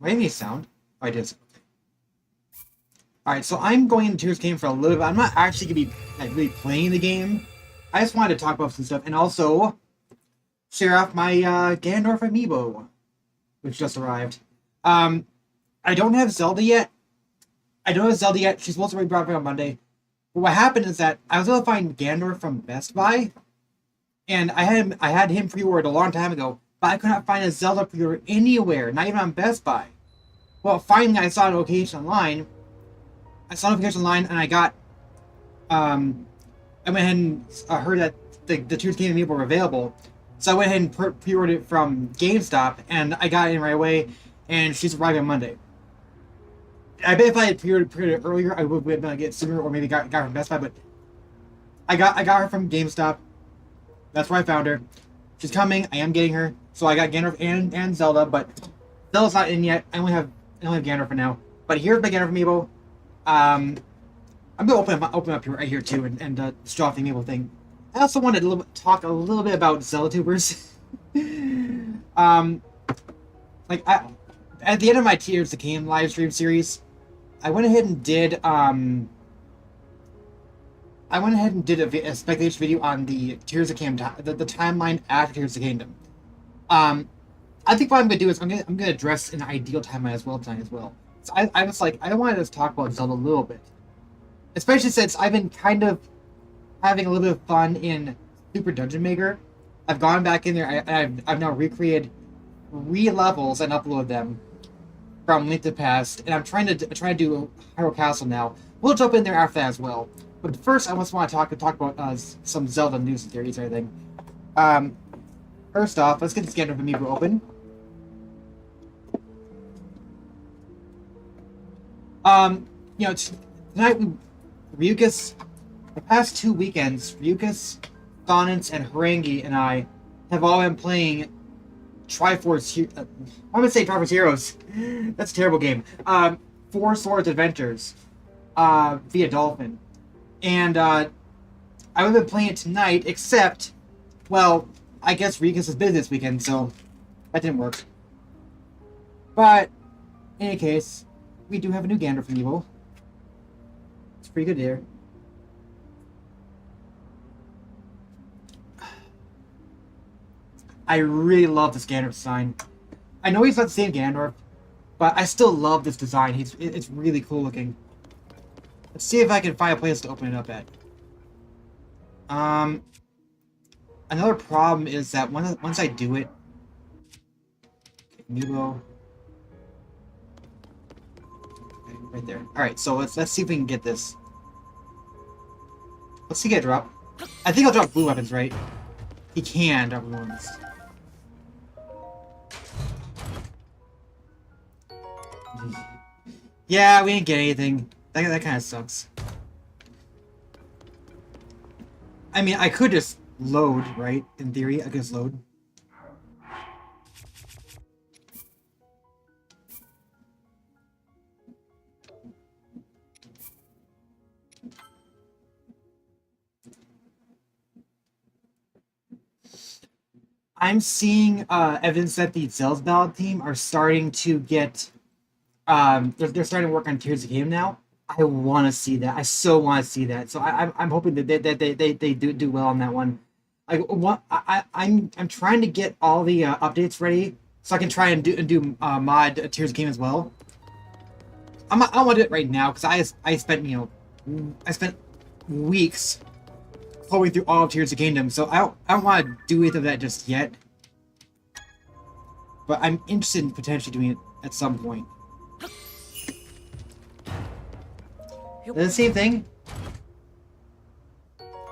Do I have any sound? Oh, I did. Alright, so I'm going into this game for a little bit. I'm not actually going to be like, really playing the game. I just wanted to talk about some stuff and also share off my Ganondorf Amiibo, which just arrived. I don't have Zelda yet. I don't have Zelda yet. She's supposed to be brought back on Monday. But what happened is that I was able to find Ganondorf from Best Buy, and I had him pre-ordered a long time ago, but I could not find a Zelda pre-order anywhere, not even on Best Buy. Well, finally I saw a notification online. And I got, I went ahead and heard that the TOTK Amiibo were available. So I went ahead and pre-ordered it from GameStop, and I got it in right away, and she's arriving on Monday. I bet if I had pre-ordered it earlier, I would have been able to get it sooner, or maybe got her from Best Buy, but I got her from GameStop. That's where I found her. She's coming, I am getting her. So I got Ganondorf and Zelda, but Zelda's not in yet. I only have Ganondorf for now. But here's my Ganondorf Amiibo. I'm gonna open up here right here too, and show off the Amiibo thing. I also wanted to talk a little bit about ZeldaTubers. At the end of my Tears of the Kingdom live stream series, I went ahead and did a speculation video on the Tears of the Kingdom, the timeline after Tears of the Kingdom. I think what I'm gonna do is I'm gonna address an ideal timeline as well tonight as well. So I was like, I wanted to talk about Zelda a little bit, especially since I've been kind of having a little bit of fun in Super Dungeon Maker. I've gone back in there. I've now recreated 3 levels and uploaded them from Link to the Past, and I'm trying to do Hyrule Castle now. We'll jump in there after that as well. But first, I just want to talk about some Zelda news and theories and everything. First off, let's get this Ganondorf Amiibo open. You know, tonight Ryukas, the past 2 weekends, Ryukas, Thonance, and Harangi and I have all been playing Triforce. I'm gonna say Triforce Heroes. That's a terrible game. 4 Swords Adventures, via Dolphin, and I would have been playing it tonight, except, well, I guess Ryukas is busy this weekend, so that didn't work. But in any case, we do have a new Ganondorf Amiibo. It's pretty good here. I really love this Ganondorf design. I know he's not the same Ganondorf, but I still love this design. It's really cool looking. Let's see if I can find a place to open it up at. Another problem is that once I do it, Amiibo. Okay, right there. All right, so let's see if we can get this. Let's see, get a drop. I think I'll drop blue weapons, right? He can drop blue weapons. Yeah, we didn't get anything. That kind of sucks. I mean, I could just load, right? In theory, I could just load. I'm seeing evidence that the ZeldaTuber team are starting to get they're starting to work on Tears of the Kingdom now. I want to see that. I so want to see that. So I'm hoping that they do well on that one. Like I'm trying to get all the updates ready so I can try and do mod Tears of the Kingdom as well. I don't want to do it right now because I spent weeks going through all of Tears of the Kingdom, so I don't want to do anything of that just yet. But I'm interested in potentially doing it at some point. Is it the same thing?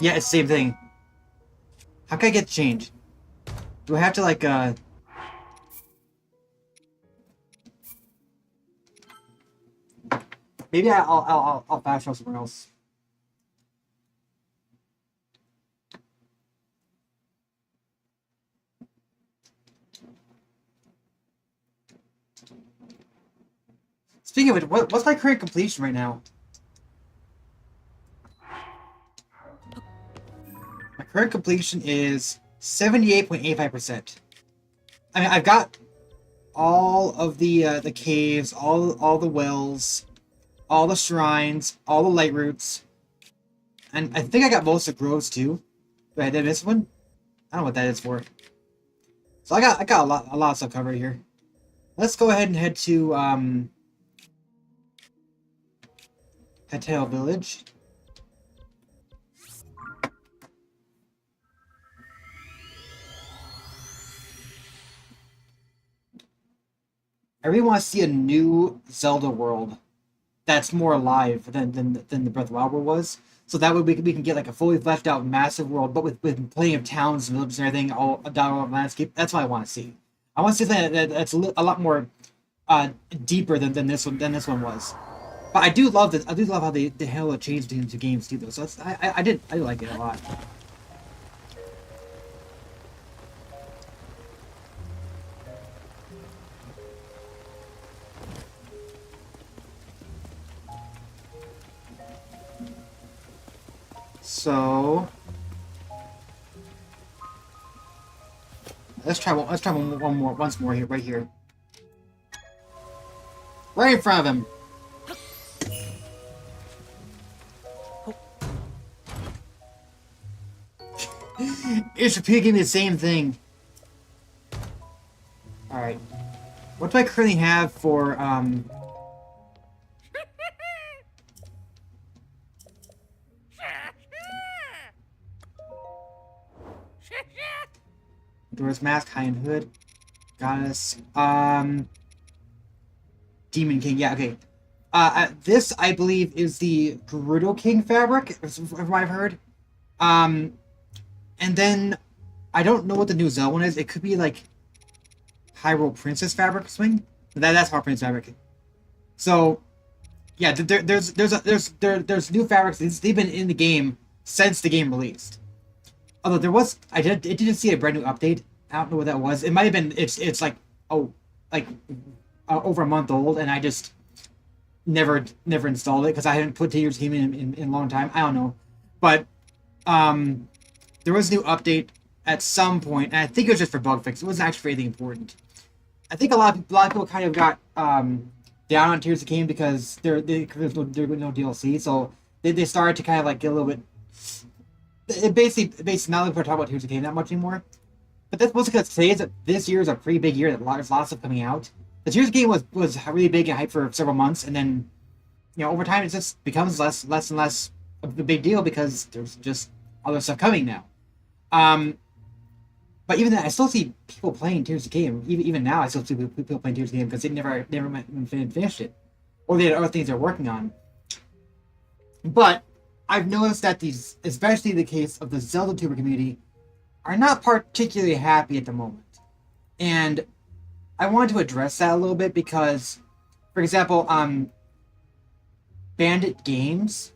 Yeah, it's the same thing. How can I get change? Do I have to like maybe I'll fast travel somewhere else. Speaking of it, what's my current completion right now? My current completion is 78.85%. I mean, I've got all of the caves, all the wells, all the shrines, all the light roots, and I think I got most of the groves too. Did I miss one? I don't know what that is for. So I got a lot of stuff covered here. Let's go ahead and head to Hateo Village. I really want to see a new Zelda world that's more alive than the Breath of the Wild world was. So that way we can get like a fully fleshed out massive world, but with plenty of towns and villages and everything all down on the landscape. That's what I want to see. I want to see something that's a lot more deeper than this one was. But I do love this. I do love how they handle the change between the two games too, though. So I did like it a lot. So let's try once more here, right here, right in front of him. It's repeating the same thing. All right, what do I currently have for Doors Mask, High and Hood, Goddess, Demon King. Yeah, okay. This I believe is the Gerudo King fabric, from what I've heard. And then I don't know what the new Zelda one is. It could be like Hyrule Princess fabric swing. That's Hyrule Princess fabric. So yeah, there's new fabrics. They've been in the game since the game released. Although I didn't see a brand new update. I don't know what that was. It might have been. It's like over a month old, and I just never installed it because I hadn't put Tears Game in a long time. I don't know, but there was a new update at some point, and I think it was just for bug fix. It wasn't actually for anything important. I think a lot of people kind of got down on Tears of the Kingdom because there's no DLC, so they started to kind of like get a little bit. It basically not like we're talking about Tears of the Kingdom that much anymore. But that's mostly because this year is a pretty big year. There's lots of stuff coming out. The Tears of the Kingdom was really big and hyped for several months, and then over time it just becomes less and less of a big deal because there's just other stuff coming now. But even then, I still see people playing Tears of the Kingdom. Even now, I still see people playing Tears of the Kingdom because they never finished it, or they had other things they're working on. But I've noticed that these, especially the case of the ZeldaTuber community, are not particularly happy at the moment. And I wanted to address that a little bit because, for example, BanditGames.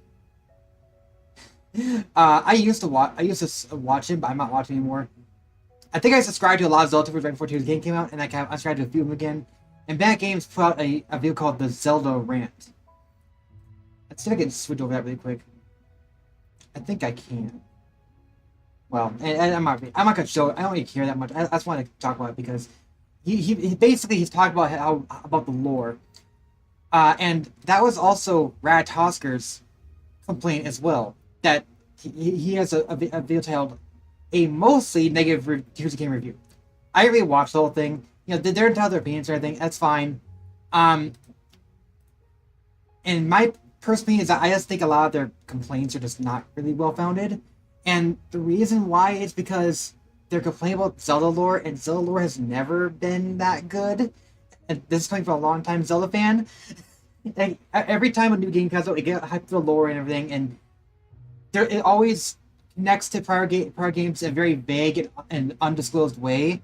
I used to watch him, but I'm not watching anymore. I think I subscribed to a lot of ZeldaTubers right before Tears of the Kingdom came out, and I subscribed to a few of them again. And BanditGames put out a video called the Zelda Rant. Let's see if I can switch over that really quick. I think I can. Well, and I'm not gonna show it. I don't really care that much. I just want to talk about it because he basically he's talking about about the lore, and that was also Ratatosker's complaint as well, that he has a video titled a mostly negative Tears of the Kingdom review. I didn't really watch the whole thing. They're entitled to their opinions or anything. That's fine. And my personal opinion is that I just think a lot of their complaints are just not really well founded. And the reason why is because they're complaining about Zelda lore, and Zelda lore has never been that good. And this is coming from a long time Zelda fan. Like, every time a new game comes out, it gets hyped for the lore and everything, and it always connects to prior games in a very vague and undisclosed way.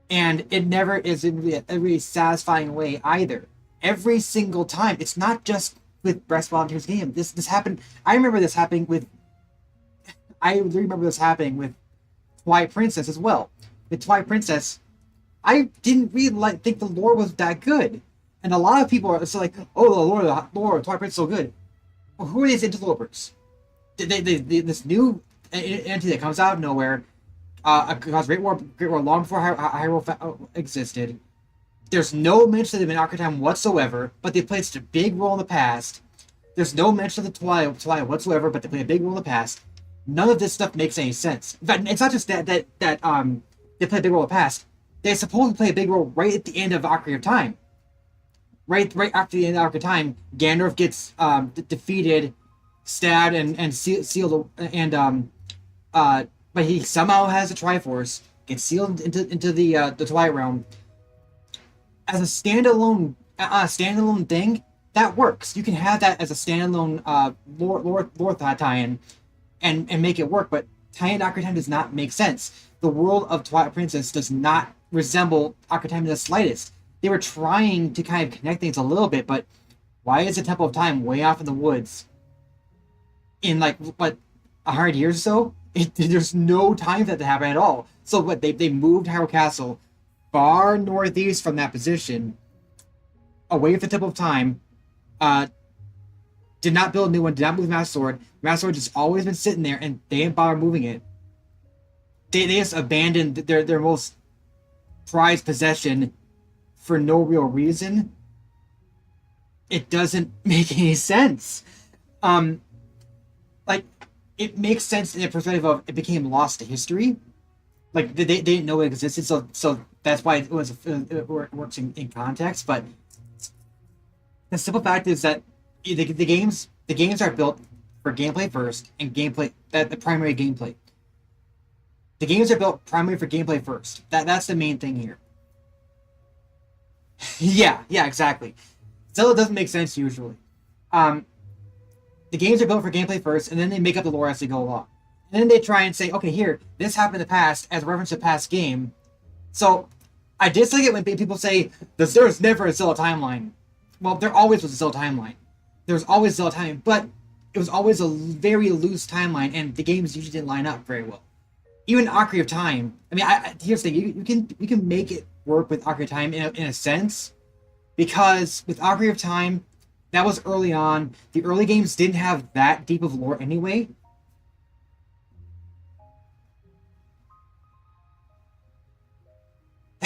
And it never is in a really satisfying way either. Every single time. It's not just with Breath of the Wild and Tears of the Kingdom. This happened. I remember this happening with Twilight Princess as well. With Twilight Princess, I didn't really think the lore was that good. And a lot of people are just like, oh, the lore of Twilight Princess is so good. Well, who are these interlopers? This new entity that comes out of nowhere Because Great War long before Hyrule existed. There's no mention of the Ocarina of Time whatsoever, but they played such a big role in the past. There's no mention of the Twilight whatsoever, but they play a big role in the past. None of this stuff makes any sense. In fact, it's not just that they play a big role in the past. They supposedly play a big role right at the end of Ocarina of Time. Right after the end of Ocarina of Time, Ganondorf gets defeated, stabbed, and sealed, and but he somehow has a Triforce, gets sealed into the Twilight Realm. As a standalone thing, that works. You can have that as a standalone lore tie-in and make it work, but tying Ocarina of Time does not make sense. The world of Twilight Princess does not resemble Ocarina of Time in the slightest. They were trying to kind of connect things a little bit, but why is the Temple of Time way off in the woods? In like, what, 100 years or so? There's no time for that to happen at all. So what, they moved Hyrule Castle far northeast from that position, away from the Temple of Time, did not build a new one, did not move the Master Sword. The Master Sword just always been sitting there, and they didn't bother moving it. They just abandoned their most prized possession for no real reason. It doesn't make any sense. Like, it makes sense in the perspective of it became lost to history. Like, they didn't know it existed, so that's why it works in context. But the simple fact is that the games are built for gameplay first, and the primary gameplay. The games are built primarily for gameplay first. That's the main thing here. yeah, exactly. Zelda doesn't make sense usually. The games are built for gameplay first, and then they make up the lore as they go along. And then they try and say, okay, here, this happened in the past as a reference to a past game. So, I dislike it when people say, there's never a Zelda timeline. Well, there always was a Zelda timeline. There was always a Zelda timeline, but it was always a very loose timeline, and the games usually didn't line up very well. Even Ocarina of Time, I mean, here's the thing, you can make it work with Ocarina of Time in a sense, because with Ocarina of Time, that was early on. The early games didn't have that deep of lore anyway.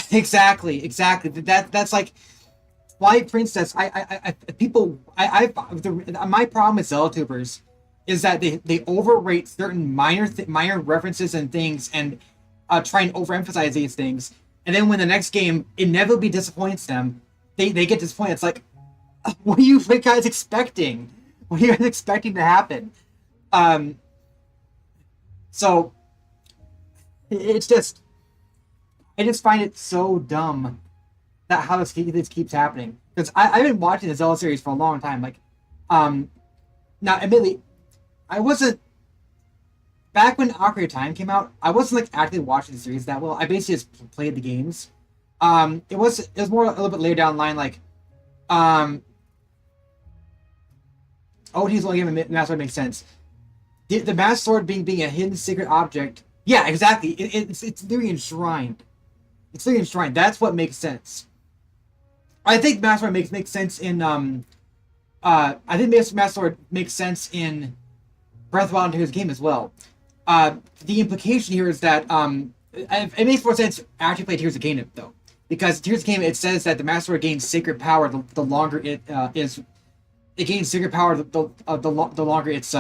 Exactly. That's like Twilight Princess. My problem with ZeldaTubers is that they overrate certain minor references and things, and try and overemphasize these things. And then when the next game inevitably disappoints them, they get disappointed. It's like, what are you guys expecting? What are you guys expecting to happen? So it's just, I just find it so dumb that how this keeps happening. Because I've been watching the Zelda series for a long time. Like, now admittedly, I wasn't, back when Ocarina of Time came out, I wasn't like actively watching the series that well. I basically just played the games. It was more a little bit later down the line, like, OT's only game Master Sword makes sense. The Master Sword being a hidden secret object. Yeah, exactly. It's literally enshrined. It's literally enshrined. That's what makes sense. I think Master Sword makes sense in I think Master Sword makes sense in Breath of the Wild and Tears of the Kingdom as well. The implication here is that it makes more sense to actually play Tears of the Kingdom though, because Tears of the Kingdom, it says that the Master Sword gains sacred power the longer it is. It gains sacred power the longer it's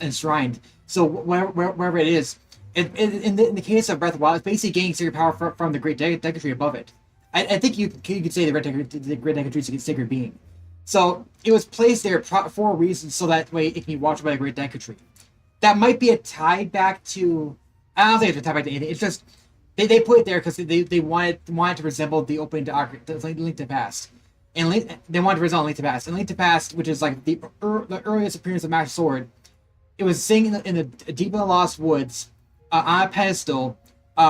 enshrined. So wherever it is, in the case of Breath of the Wild, it's basically gaining sacred power from the Great Deku Tree above it. I think you could say the Great Deku Tree is a sacred being. So it was placed there for a reason, so that way it can be watched by the Great Deku Tree. That might be a tie back to, I don't think it's a tie back to anything. It's just they put it there because they wanted to resemble the opening to Link to the Past. And they wanted to resemble Link to the Past. And Link to the Past, which is like the earliest appearance of Master Sword, it was sitting in the deep in the Lost Woods on a pedestal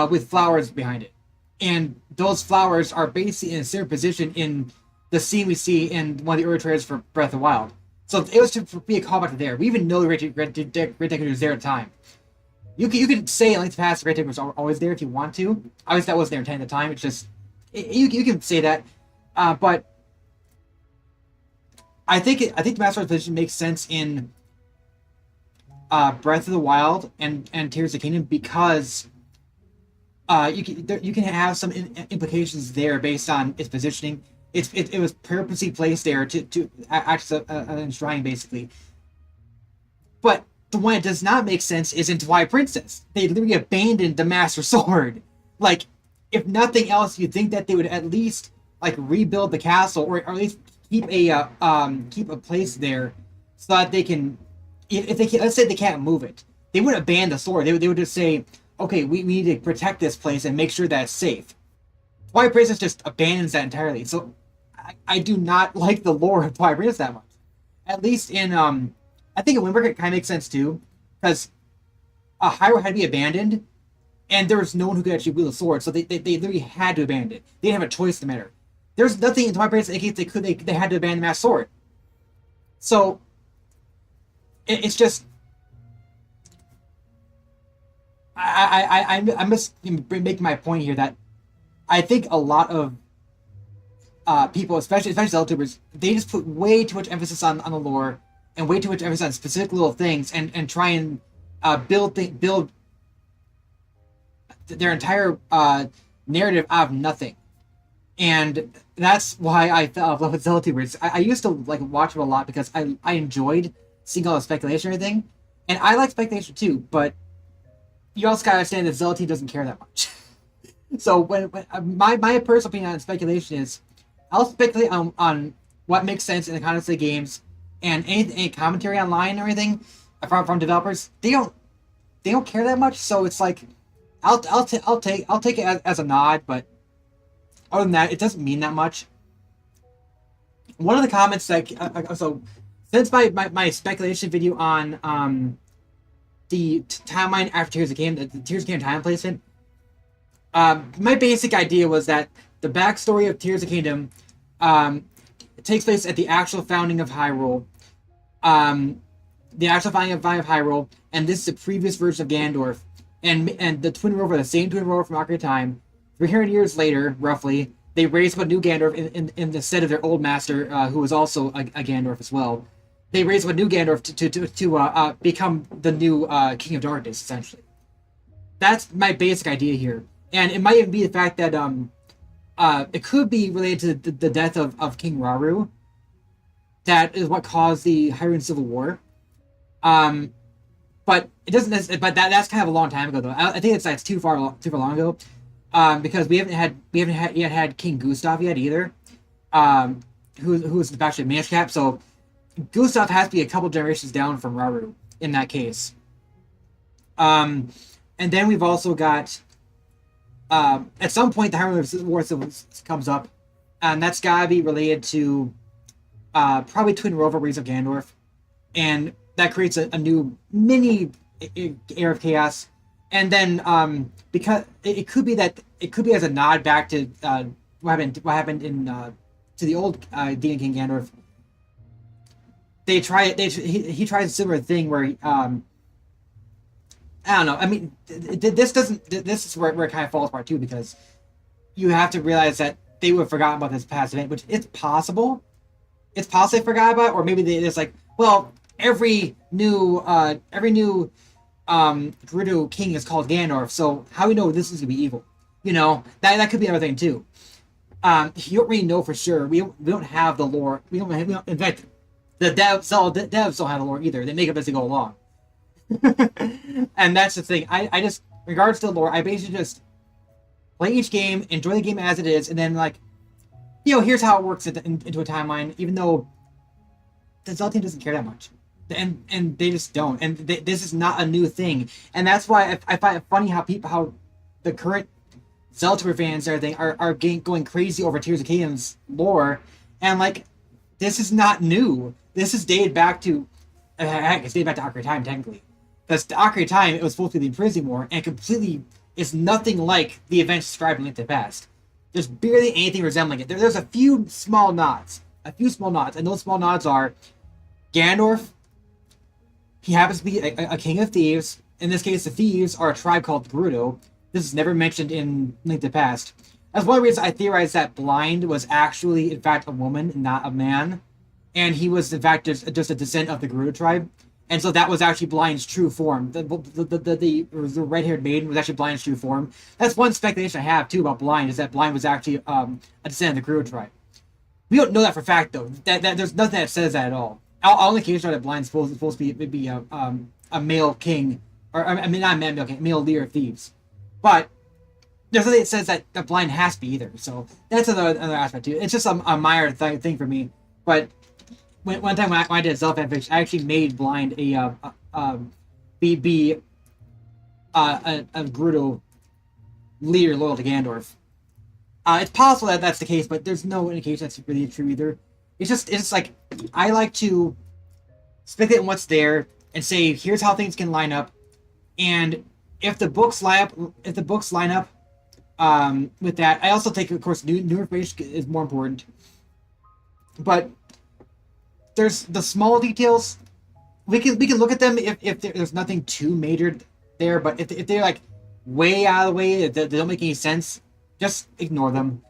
with flowers behind it. And those flowers are basically in a similar position in the scene we see in one of the early trailers for Breath of the Wild. So it was to be a callback to there. We even know the Great Deku was there at the time. You could say Link to the Past, the Great Deku was always there if you want to. Obviously, that wasn't their intent at the time. It's just, you can say that. But I think the Master Sword's position makes sense in Breath of the Wild and Tears of the Kingdom, because you can have some implications there based on its positioning. It was purposely placed there to act as an shrine, basically. But the one that does not make sense is in Twilight Princess. They literally abandoned the Master Sword. Like, if nothing else, you'd think that they would at least like rebuild the castle, or at least keep a place there, so that they can, if they can, let's say they can't move it, they wouldn't abandon the sword. They would just say, okay, we need to protect this place and make sure that it's safe. Twilight Princess just abandons that entirely. So I do not like the lore of Twilight Princess that much. At least in I think in Windbreaker it kind of makes sense too, because Hyrule had to be abandoned, and there was no one who could actually wield a sword, so they literally had to abandon it. They didn't have a choice in the matter. There's nothing in Twilight Princess in case they had to abandon the Master Sword. So it's just I'm just making my point here that I think a lot of people, especially ZeldaTubers, they just put way too much emphasis on the lore and way too much emphasis on specific little things, and try and build their entire narrative out of nothing. And that's why I fell in love with ZeldaTubers. I used to like watch them a lot because I enjoyed seeing all the speculation and everything, and I like speculation too. But you also gotta understand that ZeldaTuber doesn't care that much. So when my personal opinion on speculation is, I'll speculate on what makes sense in the context of the games, and any commentary online and everything from developers, they don't care that much. So it's like I'll take it as a nod, but other than that, it doesn't mean that much. One of the comments that so since my speculation video on the timeline after Tears of the Kingdom, the Tears of the Kingdom time placement, my basic idea was that the backstory of Tears of the Kingdom takes place at the actual founding of Hyrule. The actual founding of Hyrule, and this is a previous version of Ganondorf, and the Twin Rover, the same Twin Rover from Ocarina of Time. 300 years later, roughly, they raised up a new Ganondorf in the stead of their old master, who was also a Ganondorf as well. They raised up a new Ganondorf to become the new King of Darkness, essentially. That's my basic idea here. And it might even be the fact that it could be related to the death of King Rauru. That is what caused the Hyrulean Civil War. But it doesn't. But that's kind of a long time ago, though. I think it's too far long ago. Because we haven't yet had King Gustav yet either. Who's actually Minish Cap. So Gustav has to be a couple generations down from Rauru in that case. And then we've also got at some point the Hyrulean War comes up, and that's gotta be related to probably Twin Rover Rays of Ganondorf, and that creates a new mini era of chaos. And then because it could be as a nod back to what happened in to the old Demon King Ganondorf. He tries a similar thing where I don't know. I mean, this is where it kind of falls apart too, because you have to realize that they would have forgotten about this past event, which it's possible. It's possible they forgot about it, or maybe they just like, well, every new Gerudo king is called Ganondorf, so how do we know this is gonna be evil? You know, that could be another thing too. You don't really know for sure. We don't have the lore. We don't. In fact, the devs don't have the lore either. They make up as they go along. And that's the thing. I just, in regards to the lore, I basically just play each game, enjoy the game as it is, and then like, here's how it works into a timeline. Even though the Zelda team doesn't care that much, and they just don't. And this is not a new thing, and that's why I find it funny how the current ZeldaTuber fans and everything are going crazy over Tears of the Kingdom's lore, and like, this is not new. This is dated back to, heck, it's dated back to Ocarina of Time technically. Because the Ocarina of Time, it was supposed to be the Imprisoning War, and completely is nothing like the events described in Link to the Past. There's barely anything resembling it. There's a few small nods. And those small nods are Ganondorf. He happens to be a king of thieves. In this case, the thieves are a tribe called Gerudo. This is never mentioned in Link to the Past. That's one of the reasons I theorized that Blind was actually, in fact, a woman and not a man. And he was, in fact, just a descent of the Gerudo tribe. And so that was actually Blind's true form. The red-haired maiden was actually Blind's true form. That's one speculation I have, too, about Blind, is that Blind was actually a descendant of the Gerudo tribe. We don't know that for a fact, though. That there's nothing that says that at all. All indications are that Blind's supposed to be a male king, or I mean not a male king, male leader of thieves. But there's nothing that says that Blind has to be either. So that's another aspect too. It's just a minor thing for me. But one time when I did Zelda fanfiction, I actually made Blind a Gerudo leader loyal to Ganondorf. It's possible that that's the case, but there's no indication that's really true either. It's just like I like to speculate on what's there and say here's how things can line up, and if the books line up with that, I also take, of course, new information is more important. But there's the small details. We can look at them if there's nothing too major there, but if they're like way out of the way, they don't make any sense, just ignore them.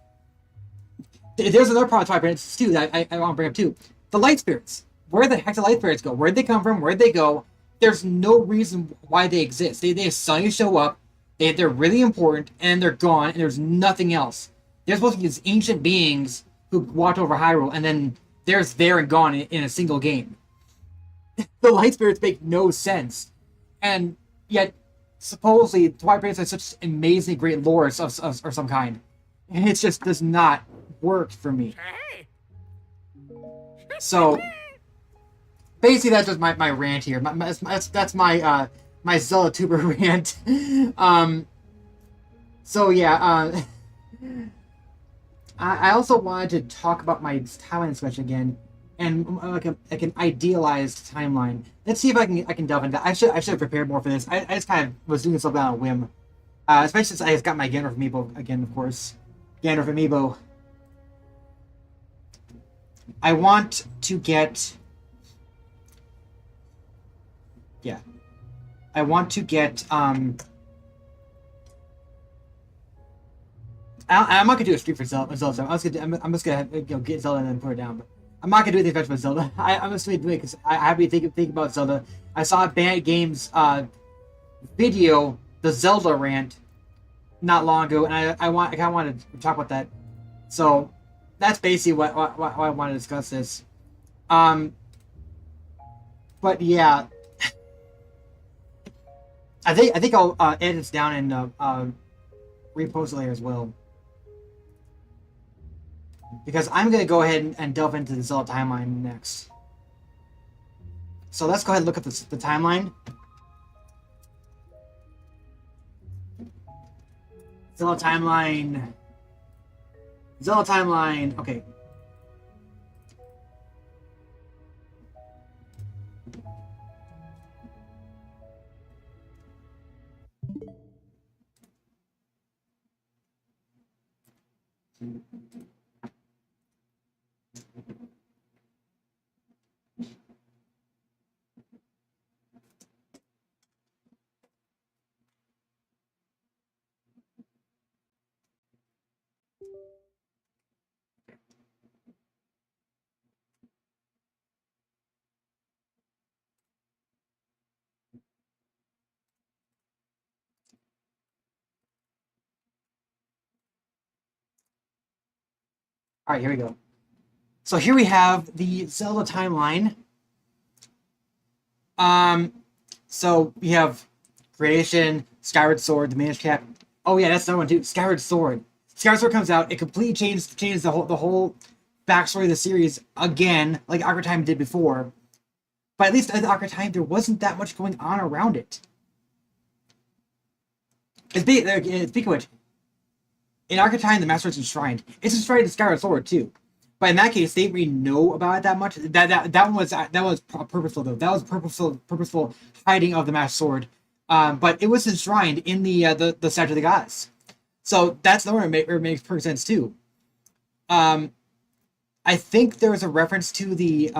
There's another problem with Twilight too that I want to bring up too. The light spirits. Where the heck do light spirits go? Where'd they come from? Where'd they go? There's no reason why they exist. They suddenly show up. They're really important, and they're gone, and there's nothing else. They're supposed to be these ancient beings who watch over Hyrule, and then they're there and gone in a single game. The light spirits make no sense. And yet, supposedly, Twilight Princess has such amazingly great lore of some kind. And it just does not work for me. So, basically, that's just my rant here. That's my ZeldaTuber rant. So yeah, I also wanted to talk about my timeline discussion again, and like an idealized timeline. Let's see if I can delve into that. I should have prepared more for this. I just kind of was doing this on a whim, especially since I just got my Ganondorf Amiibo again, of course. Ganondorf Amiibo. I want to get. Yeah. I want to get, I'm not gonna do a stream for Zelda. I'm just gonna get Zelda and then put it down. But I'm not gonna do anything special with Zelda. I'm just gonna do it because I have to think about Zelda. I saw BanditGames video, the Zelda rant, not long ago, and I kind of wanted to talk about that. So that's basically why I want to discuss this. But yeah. I think I'll edit this down and repost it later as well. Because I'm going to go ahead and delve into the Zelda timeline next. So let's go ahead and look at the timeline. Zelda timeline. Zelda timeline. Okay. Alright, here we go. So here we have the Zelda timeline. So we have Creation, Skyward Sword, the Minish Cap. Oh yeah, that's another one too. Skyward Sword. Skyward Sword comes out. It completely changes the whole backstory of the series again, like Ocarina of Time did before. But at least at Ocarina of Time, there wasn't that much going on around it. Speaking of which, in Ocarina of Time, the Master Sword's enshrined. It's enshrined in Skyward Sword too. But in that case, they didn't really know about it that much. That was purposeful though. That was purposeful hiding of the Master Sword. But it was enshrined in the Statue of the Gods. So that's the one where it makes perfect sense too. I think there was a reference to the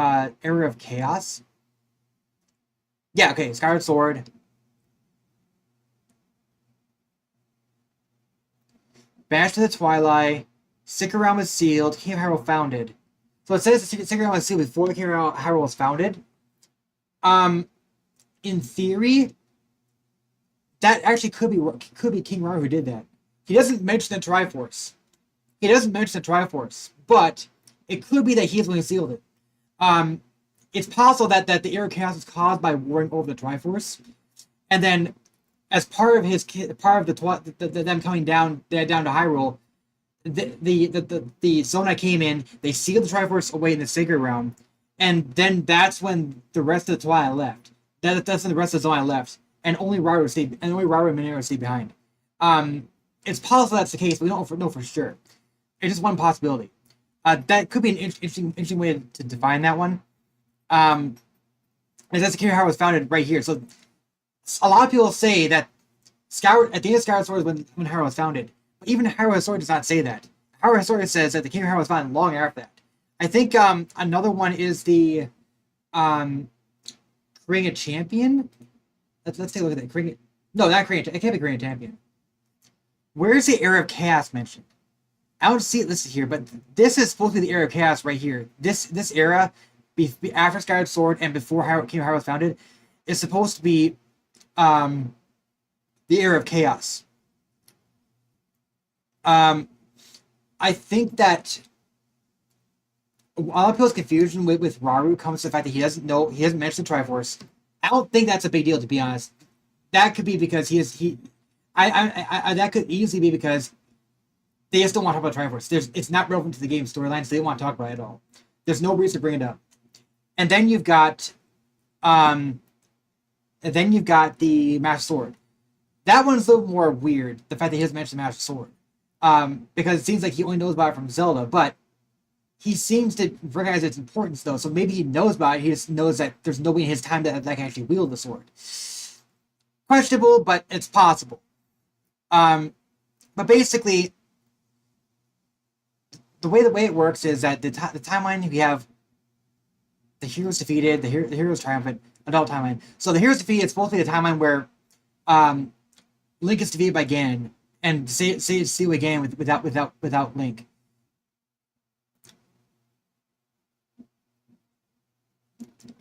Era of Chaos. Yeah, okay, Skyward Sword. Banished to the Twilight. Secret Realm is sealed. King of Hyrule founded. So it says the Secret Realm was sealed before the King of Hyrule was founded. in theory, that actually could be King Raru who did that. He doesn't mention the Triforce. But it could be that he's the one who sealed it. It's possible that the Era of Chaos was caused by warring over the Triforce, and then as part of them coming down to Hyrule, the Zona came in, they sealed the Triforce away in the Sacred Realm, and then that's when the rest of the Twilight left. That's when the rest of the Zona left, and only Raru and Minero stayed behind. It's possible that's the case, but we don't know for sure. It's just one possibility. That could be an interesting way to define that one. As that's Kirihara was founded right here. So a lot of people say that at the end of Skyward Sword is when Hyrule was founded. But even Hyrule Sword does not say that. Hyrule Sword says that the King of Hyrule was founded long after that. I think another one is the Creating a Champion. Let's take a look at that. Not creating. It can't be Creating a Champion. Where's the Era of Chaos mentioned? I don't see it listed here, but this is supposed to be the Era of Chaos right here. This era, after Skyward Sword and before King of Hyrule was founded, is supposed to be the Era of Chaos. I think that a lot of people's confusion with Raru comes to the fact that he hasn't mentioned the Triforce. I don't think that's a big deal, to be honest. That could be because that could easily be because they just don't want to talk about Triforce. It's not relevant to the game storyline, so they don't want to talk about it at all. There's no reason to bring it up. And then you've got the Master Sword. That one's a little more weird, the fact that he hasn't mentioned the Master Sword. Because it seems like he only knows about it from Zelda, but he seems to recognize its importance, though. So maybe he knows about it, he just knows that there's nobody in his time that can actually wield the sword. Questionable, but it's possible. But basically, the way it works is that the timeline, we have the heroes defeated, the heroes triumphant, adult timeline. So the heroes defeated is supposed to be the timeline where Link is defeated by Ganon, and see Ganon without Link.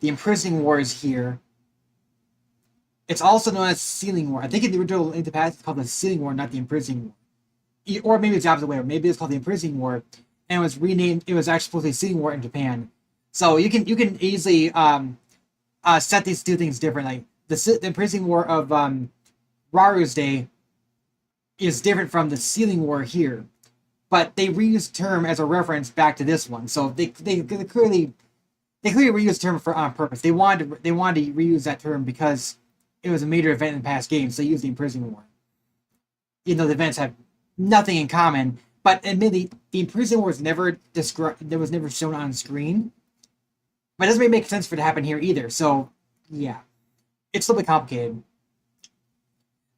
The Imprisoning War is here. It's also known as Sealing War. I think in the original Link to the Past it's called the Sealing War, not the Imprisoning War. Or maybe it's the opposite way. Maybe it's called the Imprisoning War, and it was renamed. It was actually supposed to be Sealing War in Japan. So you can easily set these two things differently. The Imprisoning War of Raru's day is different from the Sealing War here, but they reuse the term as a reference back to this one. So they clearly reused the term on purpose. They wanted to reuse that term because it was a major event in past games. So they used the Imprisoning War, even though the events have nothing in common. But admittedly, the Imprisoning War was never described. That was never shown on screen. But it doesn't really make sense for it to happen here either. So yeah, it's a little bit complicated.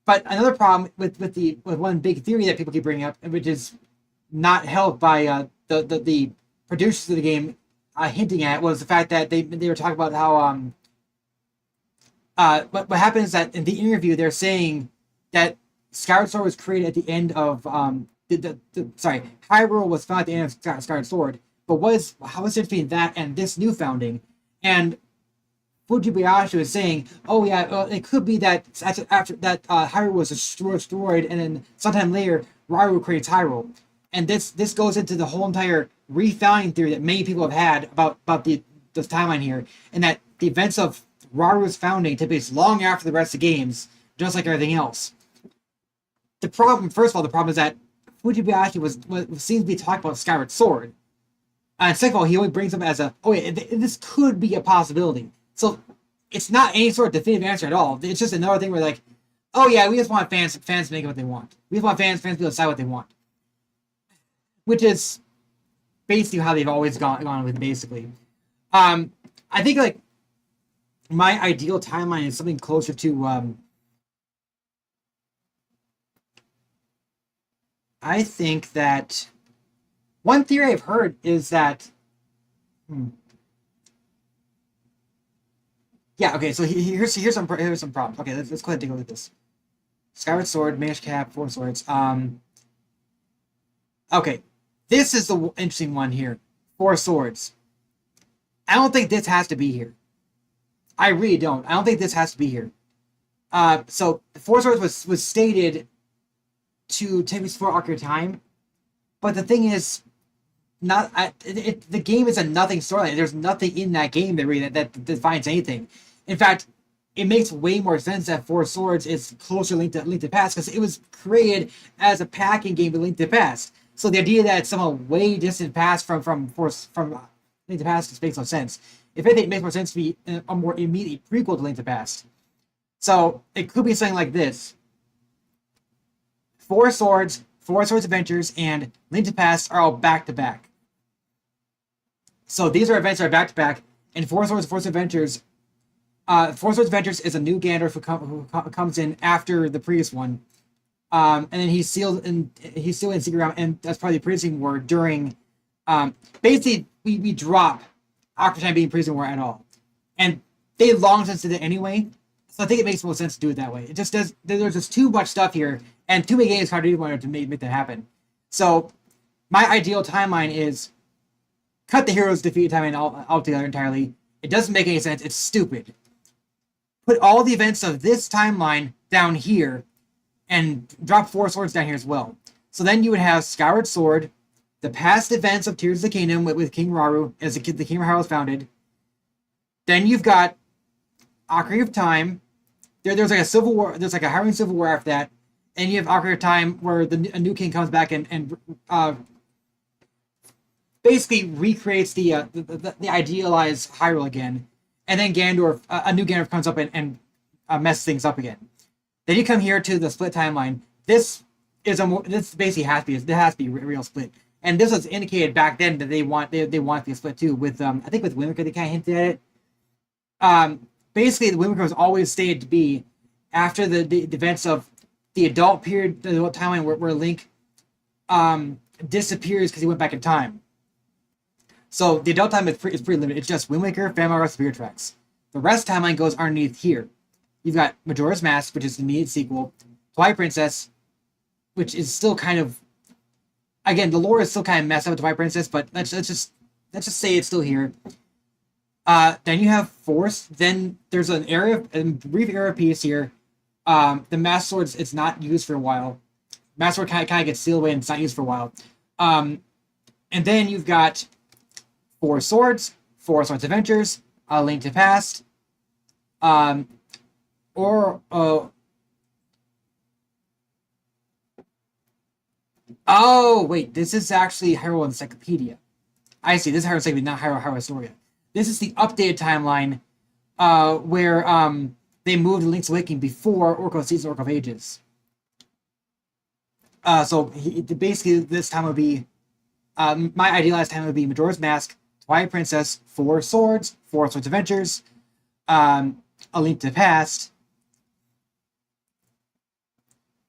But another problem with one big theory that people keep bringing up, which is not held by the producers of the game hinting at, was the fact that they were talking about how what happens is that in the interview they're saying that Skyward Sword was created at the end of Hyrule was found at the end of Skyward Sword, but how was it between that and this new founding? And Fujibayashi was saying, "Oh yeah, it could be that after that Hyrule was destroyed, and then sometime later Raru creates Hyrule." And this goes into the whole entire refounding theory that many people have had about the timeline here, and that the events of Raru's founding take place long after the rest of the games, just like everything else. First of all, the problem is that Fujibayashi was seems to be talking about Skyward Sword. And second of all, he only brings up as this could be a possibility. So it's not any sort of definitive answer at all. It's just another thing where like, oh yeah, we just want fans to make what they want. We just want fans to be able to decide what they want. Which is basically how they've always gone with basically. I think like my ideal timeline is something closer to I think that one theory I've heard is that yeah, okay, so here's some problems. Okay, let's go ahead and take a look at this. Skyward Sword, Minish Cap, Four Swords. Okay, this is the interesting one here. Four Swords. I don't think this has to be here. I really don't. I don't think this has to be here. So Four Swords was stated to take us for Ocarina of Time, but the thing is, the game is a nothing storyline. There's nothing in that game that defines anything. In fact, it makes way more sense that Four Swords is closer linked to Link to the Past because it was created as a packing game with Link to the Past. So the idea that it's somehow way distant past from Link to the Past just makes no sense. If anything, it makes more sense to be a more immediate prequel to Link to the Past. So it could be something like this: Four Swords Adventures, and Link to the Past are all back to back. So these are events that are back to back, and Four Swords Adventures. Four Swords Adventures is a new Gandalf who comes in after the previous one, and then he's still in Secret Realm, and that's probably the Prison War during. Basically, we drop Ocarina of Time being Prison War at all, and they long since did it anyway. So I think it makes more sense to do it that way. It just does. There's just too much stuff here, and too many games hard to do to make that happen. So my ideal timeline is cut the Heroes Defeat timeline altogether entirely. It doesn't make any sense. It's stupid. Put all the events of this timeline down here, and drop Four Swords down here as well. So then you would have Skyward Sword, the past events of Tears of the Kingdom with King Rauru as the Kingdom of Hyrule was founded. Then you've got Ocarina of Time. There's like a Civil War. There's like a Hyrule Civil War after that, and you have Ocarina of Time where a new king comes back and basically recreates the idealized Hyrule again, and then Ganondorf, a new Ganondorf comes up and messes things up again. Then you come here to the split timeline. This basically has to be a real split, and this was indicated back then that they want to be a split too. With I think with Wind Waker they kind of hinted at it. Basically, the Wind Waker was always stated to be after the events of the adult period, the adult timeline where Link disappears because he went back in time. So the adult time is pretty limited. It's just Wind Waker, Phantom Hourglass, Spirit Tracks. The rest of the timeline goes underneath here. You've got Majora's Mask, which is the immediate sequel, Twilight Princess, which is still kind of, again, the lore is still kind of messed up with Twilight Princess, but let's just say it's still here. Then you have Force. Then there's a brief area of peace here. The Master Swords, it's not used for a while. Master Sword kind of gets sealed away and it's not used for a while. And then you've got Four Swords Adventures, Link to the Past, oh wait, this is actually Hyrule Encyclopedia. I see, this is Hyrule Encyclopedia, not Hyrule Historia. This is the updated timeline, where they moved Link's Awakening before Oracle of Seasons, Oracle of Ages. So basically, this time would be my idealized time would be Majora's Mask, Twilight Princess, Four Swords Adventures, A Link to the Past,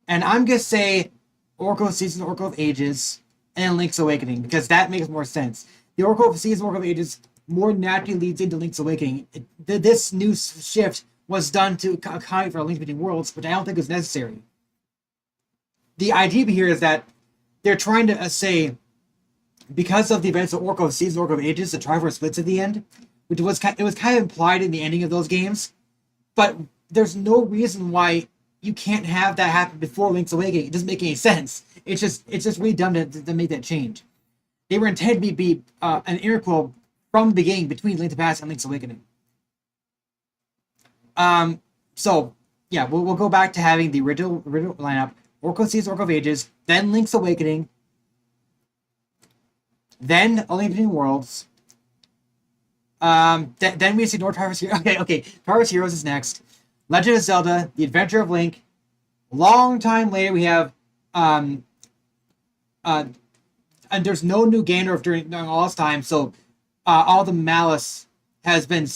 and I'm gonna say Oracle of Seasons, Oracle of Ages, and Link's Awakening because that makes more sense. The Oracle of Seasons, Oracle of Ages more naturally leads into Link's Awakening. This new shift was done to accommodate for a Link Between Worlds, which I don't think was necessary. The idea here is that they're trying to say, because of the events of Oracle of Seasons, Oracle of Ages, the Triforce splits at the end, which was kind of implied in the ending of those games, but there's no reason why you can't have that happen before Link's Awakening. It doesn't make any sense. It's just really dumb to make that change. They were intended to be an interquel from the beginning between Link to the Past and Link's Awakening. So yeah, we'll go back to having the original lineup: Oracle of Seasons, Oracle of Ages, then Link's Awakening, then A Link Between Worlds. Then we see North Triforce Heroes. Okay. Triforce Heroes is next. Legend of Zelda: The Adventure of Link. Long time later, we have and there's no new Ganondorf during all this time, so all the malice has been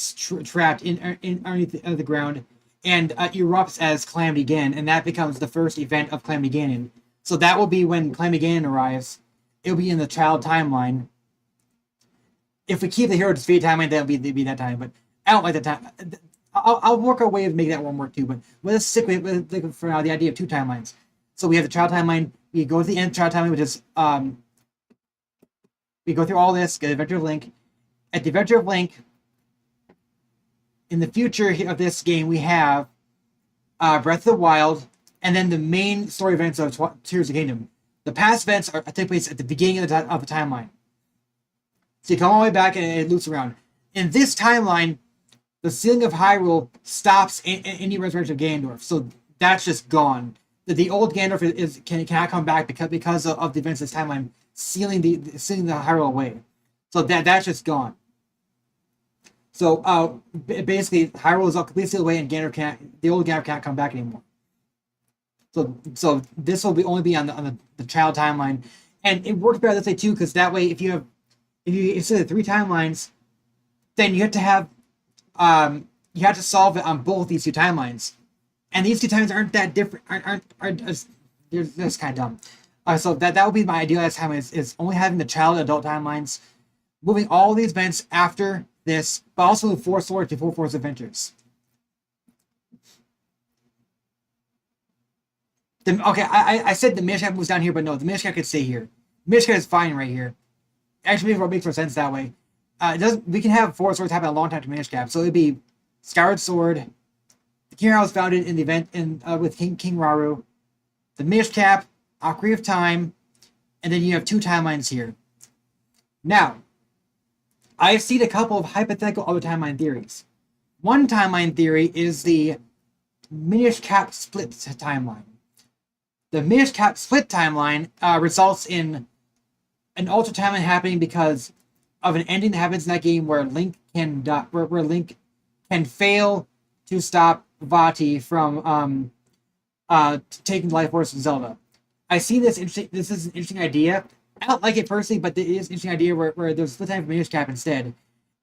trapped in underneath the ground and erupts as Calamity Ganon, and that becomes the first event of Calamity Ganon. So that will be when Calamity Ganon arrives. It'll be in the child timeline. If we keep the Hero Defeat timeline, that'll be that time. But I don't like that time. I'll work a way to make that one work too. But let's stick with for now the idea of two timelines. So we have the child timeline. We go to the end of the child timeline, which is we go through all this, get the Adventure of Link. At the Adventure of Link, in the future of this game, we have Breath of the Wild, and then the main story events of Tears of the Kingdom. The past events take place at the beginning of the timeline. So you come all the way back and it loops around. In this timeline, the sealing of Hyrule stops any resurrection of Ganondorf. So that's just gone. The old Ganondorf cannot come back because of the events of this timeline, sealing the Hyrule away. So that's just gone. So basically, Hyrule is all completely sealed away, and the old Ganondorf can't come back anymore. So this will only be on the child timeline, and it works better this way too, because that way, if you instead of 3 timelines, then you have to solve it on both these 2 timelines, and these 2 timelines aren't that different. They're just kind of dumb. So that would be my idealized timeline is only having the child and adult timelines, moving all these events after this, but also the 4 Swords before 4 Adventures. I said the Minish Cap moves down here, but no, the Minish Cap could stay here. Minish Cap is fine right here. Actually, it makes more sense that way. We can have 4 Swords happen a long time to Minish Cap, so it'd be Skyward Sword. The King Raru was founded in the event with King Raru. The Minish Cap, Ocarina of Time, and then you have 2 timelines here. Now, I've seen a couple of hypothetical other timeline theories. One timeline theory is the Minish Cap split timeline. The Minish Cap split timeline results in an alternate timeline happening because of an ending that happens in that game where Link can fail to stop Vati from taking the life force of Zelda. I see this interesting. This is an interesting idea. I don't like it personally, but it is an interesting idea where there's split time for Minish Cap instead,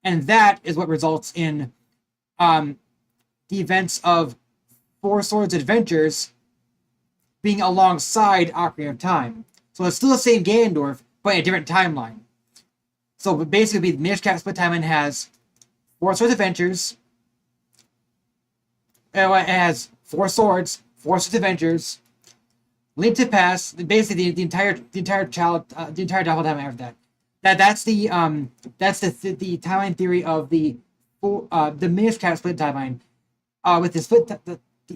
and that is what results in the events of 4 Swords Adventures being alongside Ocarina of Time. So it's still the same Ganondorf, but a different timeline. So basically, the Minish Cap split timeline has 4 Swords Adventures. It has 4 Swords, 4 Swords Adventures, Link to the Past. Basically, the entire double timeline after that. That's the timeline theory of the Minish Cap split timeline. With the split,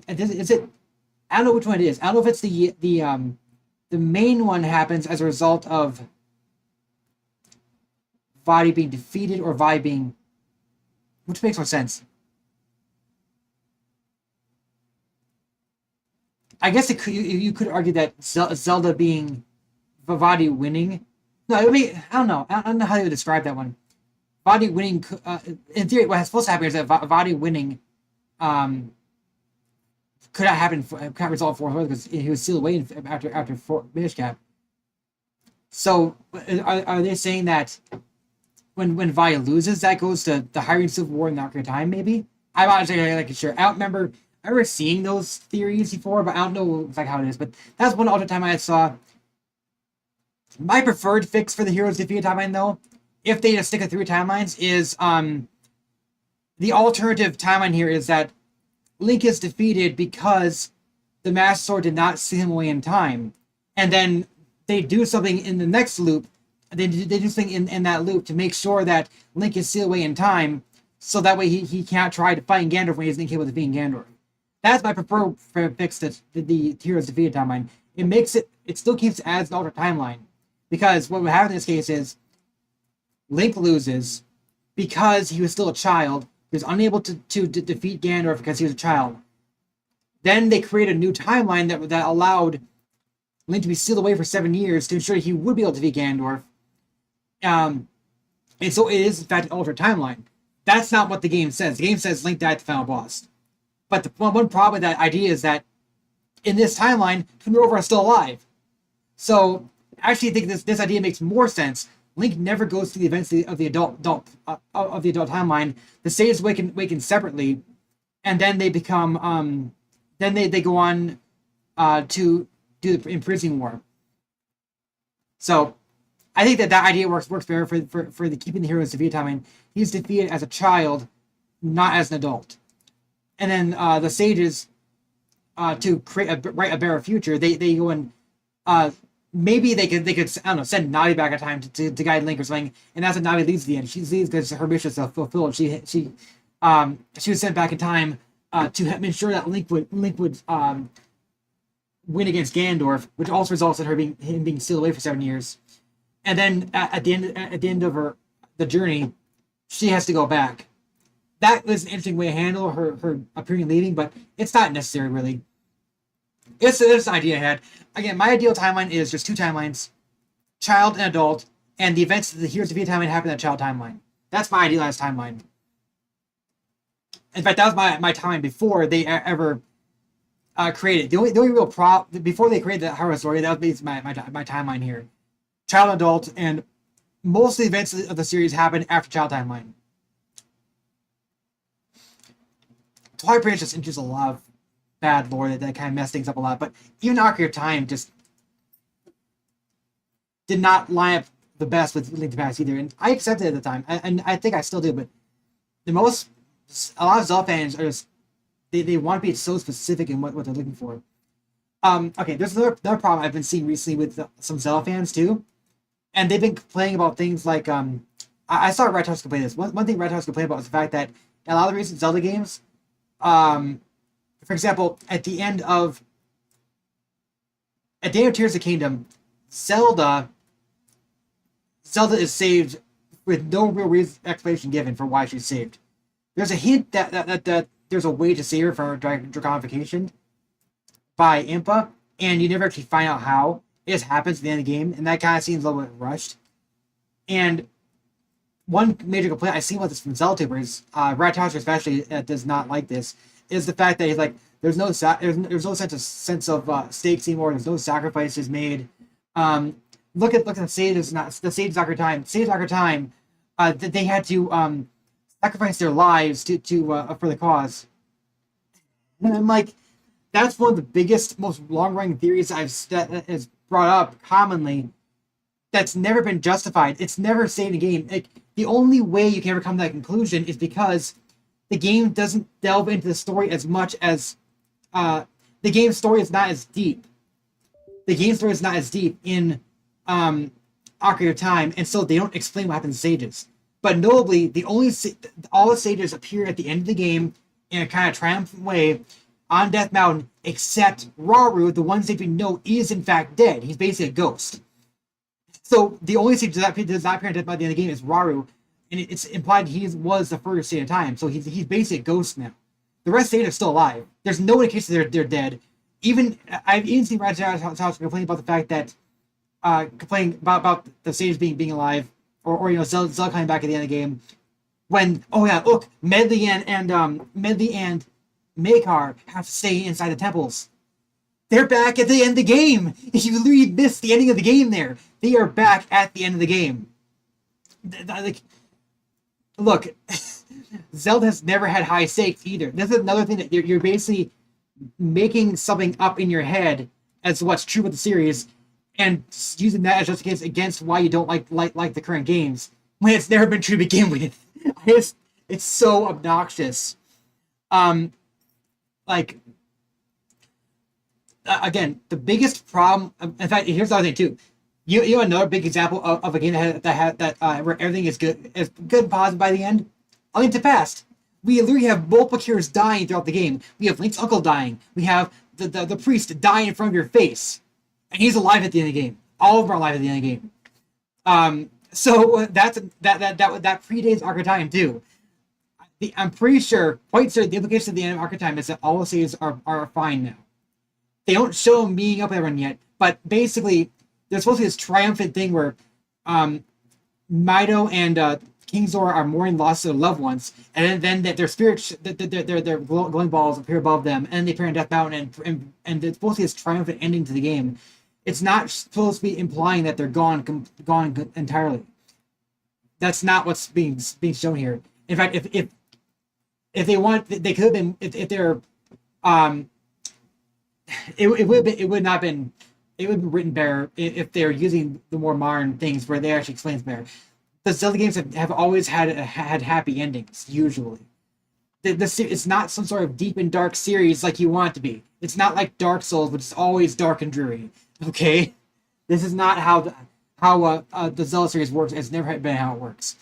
is it? I don't know which one it is. I don't know if it's the main one happens as a result of Vaati being defeated or Vaati being, which makes more sense. I guess you could argue that Zelda being Vaati winning. No, I mean I don't know. I don't know how to describe that one. Vaati winning, in theory, what's supposed to happen is that Vaati winning, could not happen. Can't resolve 4 because he was sealed away after 4 Minish Cap. So are they saying that when Vaati loses, that goes to the Hyrule Civil War in the Ocarina of Time? Maybe I'm not exactly sure. I don't remember. I remember seeing those theories before, but I don't know exactly how it is. But that's one alternate timeline I saw. My preferred fix for the Heroes Defeated timeline, though, if they just stick with 3 timelines, is the alternative timeline here is that Link is defeated because the Master Sword did not seal him away in time, and then they do something in the next loop. They do something in that loop to make sure that Link is sealed away in time, so that way he can't try to fight Ganondorf when he's incapable of defeating Ganondorf. That's my preferred fix to the Heroes Defeated timeline. It still keeps it as an alternate timeline, because what would happen in this case is Link loses because he was still a child. He was unable to defeat Ganondorf because he was a child. Then they created a new timeline that allowed Link to be sealed away for 7 years to ensure he would be able to defeat Ganondorf. And so it is, in fact, an alternate timeline. That's not what the game says. The game says Link died at the final boss. But the one problem with that idea is that in this timeline, Twin Rover is still alive. So I actually think this idea makes more sense. Link never goes through the events of the adult timeline. The sages awaken separately, and then they become then they go on to do the imprisoning war. So I think that idea works better for the keeping the heroes defeated timeline. He's defeated as a child, not as an adult. And then the sages to write a better future, they go and maybe they could I don't know, send Navi back in time to guide Link or something, and that's what Navi leaves at the end. She leaves because her mission is fulfilled. She She was sent back in time to ensure that Link would win against Ganondorf, which also results in him being sealed away for 7 years. And then at the end of the journey, she has to go back. That was an interesting way to handle her appearing and leaving, but it's not necessary really. It's an idea I had. Again, my ideal timeline is just two timelines: child and adult, and the events of the Heroes of Via timeline happen in that child timeline. That's my idealized timeline. In fact, that was my timeline before they ever created. The only real problem before they created the Hero story, that was my timeline here: child, and adult, and most of the events of the series happen after child timeline. Twilight Princess just introduced a lot of bad lore that kind of messed things up a lot, but even Ocarina of Time just did not line up the best with Link to the Past either, and I accepted it at the time, and I think I still do, but a lot of Zelda fans are just, they want to be so specific in what they're looking for. Okay, there's another problem I've been seeing recently with some Zelda fans too, and they've been complaining about things like, I saw Red House complain this. One thing Red House complained about was the fact that in a lot of the recent Zelda games, for example, at the end of Tears of the Kingdom, Zelda is saved with no real explanation given for why she's saved. There's a hint that there's a way to save her from her draconification by Impa, and you never actually find out how. It just happens at the end of the game, and that kind of seems a little bit rushed. And one major complaint I see about this from ZeldaTubers, Ratatower especially does not like this, is the fact that he's like, there's no sense of stakes anymore. There's no sacrifices made. Look at the sages, not the sages Ocarina of Time. Sages Ocarina of Time, that they had to sacrifice their lives to for the cause. And I'm like, that's one of the biggest, most long-running theories that is brought up commonly. That's never been justified. It's never stated in the game. Like, the only way you can ever come to that conclusion is because the game doesn't delve into the story as much as the game's story is not as deep. The game's story is not as deep in Ocarina of Time, and so they don't explain what happens to sages. But notably, all the sages appear at the end of the game in a kind of triumphant way on Death Mountain, except Rauru, the one sage we know is in fact dead. He's basically a ghost. So the only sage that does not appear at the end of the game is Rauru, and it's implied he was the first sage of time. So he's basically a ghost now. The rest of the sages are still alive. There's no indication they're dead. I've even seen Ratatower's house complain about the fact that complaining about the sages being alive, or Zelda coming back at the end of the game. When look, Medley and Makar have to stay inside the temples. They're back at the end of the game. If you literally missed the ending of the game there, they are back at the end of the game. Like, look, Zelda has never had high stakes either. This is another thing that you're basically making something up in your head as to what's true with the series, and using that as justification against why you don't like the current games, when it's never been true to begin with. It's so obnoxious. Again, the biggest problem. In fact, here's the other thing too. You know another big example of a game where everything is good and positive by the end. A Link to the Past. We literally have multiple characters dying throughout the game. We have Link's uncle dying. We have the priest dying in front of your face, and he's alive at the end of the game. All of them are alive at the end of the game. So that predates Ocarina of Time too. I'm pretty sure, quite certain, the implication of the end of Ocarina of Time is that all the saves are fine now. They don't show him meeting up with everyone yet, but basically, there's supposed to be this triumphant thing where Mido and King Zora are mourning loss of their loved ones, and then that their spirits, their glowing balls appear above them, and they appear in Death Mountain, and it's supposed to be this triumphant ending to the game. It's not supposed to be implying that they're gone entirely. That's not what's being shown here. In fact, if they want, they could have been. If they're, it would not been. It would have been written better if they're using the more modern things where they actually explain better. The Zelda games have always had happy endings, usually. It's not some sort of deep and dark series like you want it to be. It's not like Dark Souls, which is always dark and dreary. Okay? This is not how the Zelda series works. It's never been how it works.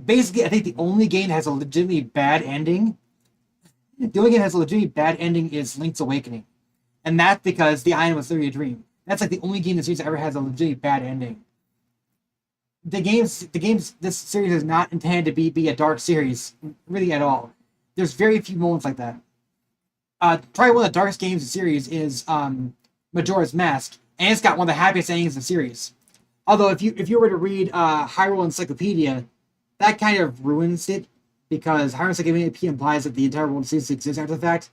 Basically, I think the only game that has a legitimately bad ending, the only game that has a legitimately bad ending is Link's Awakening. And that's because the island was literally a dream. That's like the only game in the series that ever has a legitimately bad ending. This series is not intended to be a dark series, really at all. There's very few moments like that. Probably one of the darkest games in the series is Majora's Mask, and it's got one of the happiest endings in the series. Although if you were to read Hyrule Encyclopedia, that kind of ruins it, because Hyrule Encyclopedia implies that the entire world ceases to exist after the fact,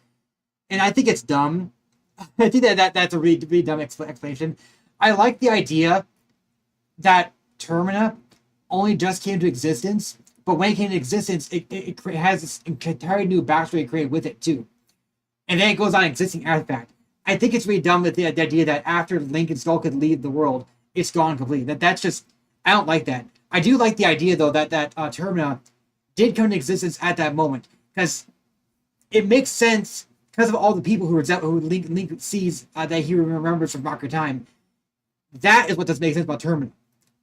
and I think it's dumb. I think that's a really dumb explanation. I like the idea that Termina only just came to existence, but when it came to existence, it has this entirely new backstory created with it too, and then it goes on existing after the fact. I think it's really dumb that the idea that after Link and Skull could leave the world, it's gone completely. That's just, I don't like that. I do like the idea though that Termina did come into existence at that moment, because it makes sense because of all the people who Link sees that he remembers from Ocarina of Time. That is what does make sense about Termina.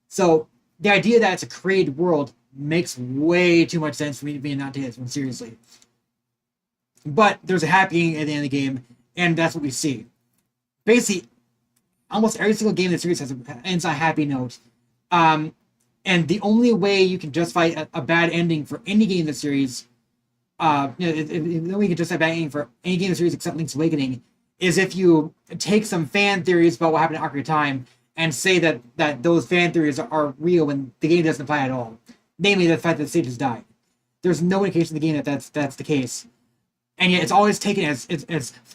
So the idea that it's a created world makes way too much sense for me to be not take this one seriously. But there's a happy ending at the end of the game, and that's what we see. Basically, almost every single game in the series ends on a happy note. And the only way you can justify a bad ending for any game in the series, the only way you can justify a bad ending for any game in the series except Link's Awakening, is if you take some fan theories about what happened in Ocarina of Time and say that those fan theories are real when the game doesn't apply at all. Namely, the fact that the sages died. There's no indication in the game that that's the case. And yet it's always taken as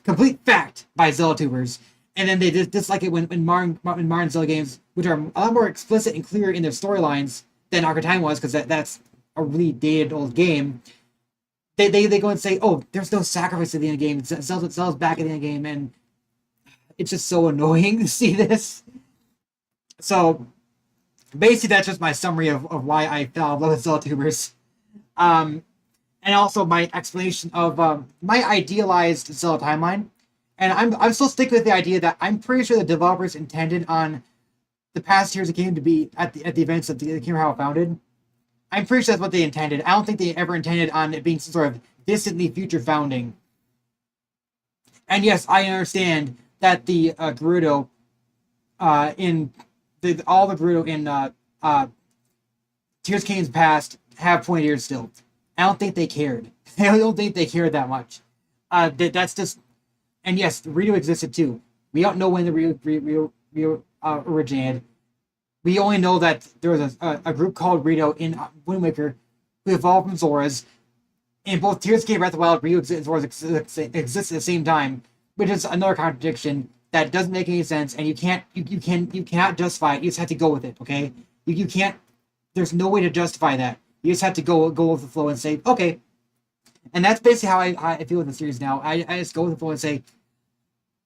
complete fact by ZeldaTubers. And then they dislike it when Mario Zelda games, which are a lot more explicit and clear in their storylines than Ocarina of Time was, because that's a really dated old game. They go and say, oh, there's no sacrifice at the end of the game. Zelda's back at the end of the game, and it's just so annoying to see this. So basically, that's just my summary of why I fell in love with ZeldaTubers. And also my explanation of my idealized Zelda timeline. And I'm still sticking with the idea that I'm pretty sure the developers intended on the past years of the game to be at the events of the King Hyrule founded. I'm pretty sure that's what they intended. I don't think they ever intended on it being some sort of distantly future founding. And yes, I understand that the Gerudo all the Gerudo in Tears of the Kingdom's past have pointed ears still. I don't think they cared. I don't think they cared that much. That's just... And yes, Rito existed too. We don't know when the Rito originated. We only know that there was a group called Rito in Wind Waker who evolved from Zoras. In both Tears of the Kingdom and Breath of the Wild, Rito and Zoras exist at the same time, which is another contradiction that doesn't make any sense, and you cannot justify it. You just have to go with it, okay? You can't... There's no way to justify that. You just have to go with the flow and say, okay. And that's basically how I feel with the series now. I just go with the flow and say,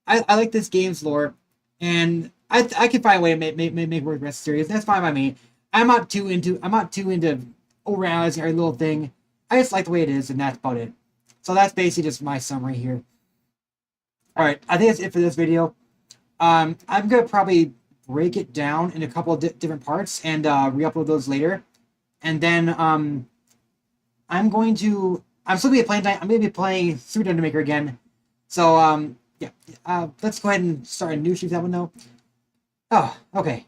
I like this game's lore, and I can find a way to make work the rest of the series. That's fine by me. I'm not too into overanalyzing every little thing. I just like the way it is, and that's about it. So that's basically just my summary here. Alright, I think that's it for this video. I'm gonna probably break it down in a couple of different parts and re-upload those later. And then I'm still gonna be playing Super Dungeon Maker again. So yeah, let's go ahead and start a new stream that one though. Oh, okay.